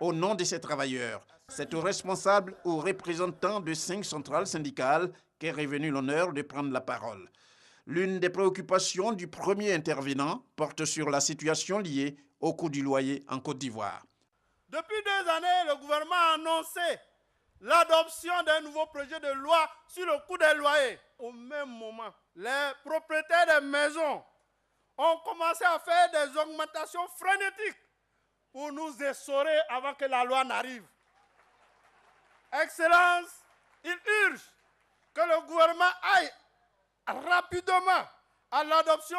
Au nom de ces travailleurs, c'est aux responsables ou aux représentants de 5 centrales syndicales qu'est revenu l'honneur de prendre la parole. L'une des préoccupations du premier intervenant porte sur la situation liée au coût du loyer en Côte d'Ivoire. Depuis 2 années, le gouvernement a annoncé l'adoption d'un nouveau projet de loi sur le coût des loyers. Au même moment, les propriétaires des maisons ont commencé à faire des augmentations frénétiques pour nous essorer avant que la loi n'arrive. Excellence, il urge que le gouvernement aille rapidement à l'adoption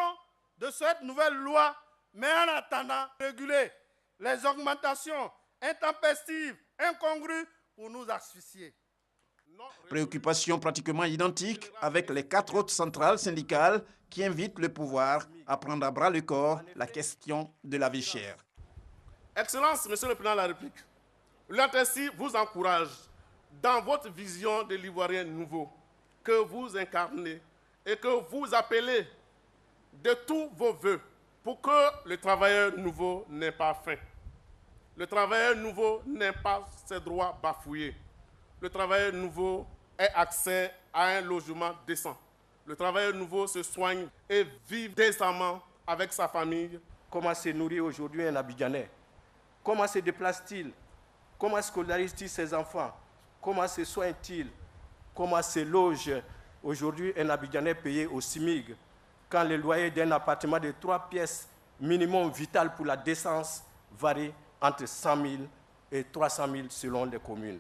de cette nouvelle loi, mais en attendant, réguler les augmentations intempestives, incongrues pour nous asphyxier. Préoccupation pratiquement identique avec les 4 autres centrales syndicales qui invitent le pouvoir à prendre à bras le corps la question de la vie chère. Excellence, Monsieur le Président de la République, l'ATSI vous encourage dans votre vision de l'Ivoirien nouveau que vous incarnez et que vous appelez de tous vos voeux pour que le travailleur nouveau n'ait pas faim. Le travailleur nouveau n'ait pas ses droits bafouillés. Le travailleur nouveau ait accès à un logement décent. Le travailleur nouveau se soigne et vive décemment avec sa famille. Comment se nourrit aujourd'hui un Abidjanais? Comment se déplace-t-il? Comment scolarise-t-il ses enfants? Comment se soigne-t-il? Comment se loge aujourd'hui un Abidjanais payé au SMIG quand le loyer d'un appartement de 3 pièces minimum vital pour la décence varie entre 100 000 et 300 000 selon les communes?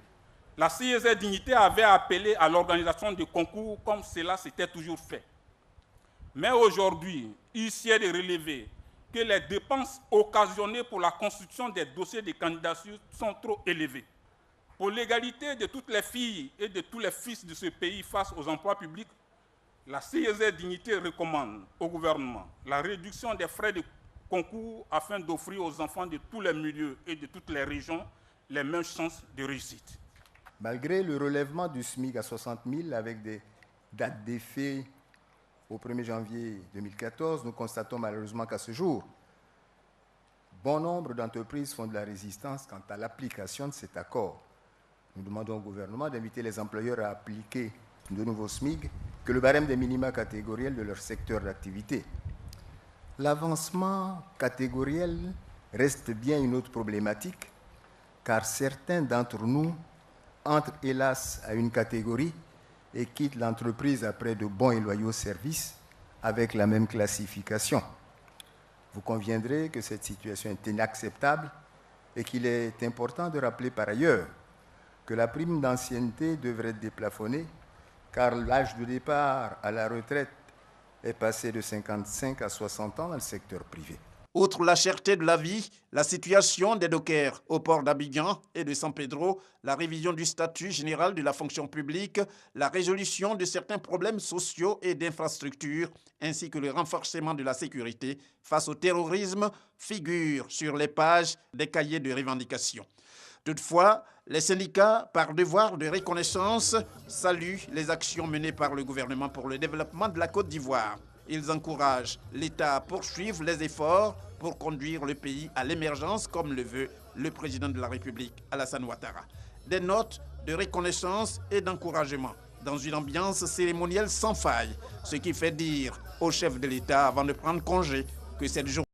La CIEZ Dignité avait appelé à l'organisation de concours comme cela s'était toujours fait. Mais aujourd'hui, il est de relever que les dépenses occasionnées pour la constitution des dossiers de candidature sont trop élevées. Pour l'égalité de toutes les filles et de tous les fils de ce pays face aux emplois publics, la CIEZ Dignité recommande au gouvernement la réduction des frais de concours afin d'offrir aux enfants de tous les milieux et de toutes les régions les mêmes chances de réussite. Malgré le relèvement du SMIC à 60 000 avec des dates d'effet au 1er janvier 2014, nous constatons malheureusement qu'à ce jour, bon nombre d'entreprises font de la résistance quant à l'application de cet accord. Nous demandons au gouvernement d'inviter les employeurs à appliquer de nouveaux SMIC que le barème des minima catégoriels de leur secteur d'activité. L'avancement catégoriel reste bien une autre problématique, car certains d'entre nous entrent hélas à une catégorie et quittent l'entreprise après de bons et loyaux services avec la même classification. Vous conviendrez que cette situation est inacceptable et qu'il est important de rappeler par ailleurs que la prime d'ancienneté devrait être déplafonnée car l'âge de départ à la retraite est passé de 55 à 60 ans dans le secteur privé. Outre la cherté de la vie, la situation des dockers au port d'Abidjan et de San Pedro, la révision du statut général de la fonction publique, la résolution de certains problèmes sociaux et d'infrastructures, ainsi que le renforcement de la sécurité face au terrorisme figurent sur les pages des cahiers de revendications. Toutefois, les syndicats, par devoir de reconnaissance, saluent les actions menées par le gouvernement pour le développement de la Côte d'Ivoire. Ils encouragent l'État à poursuivre les efforts pour conduire le pays à l'émergence, comme le veut le président de la République, Alassane Ouattara. Des notes de reconnaissance et d'encouragement dans une ambiance cérémonielle sans faille, ce qui fait dire au chef de l'État avant de prendre congé que cette journée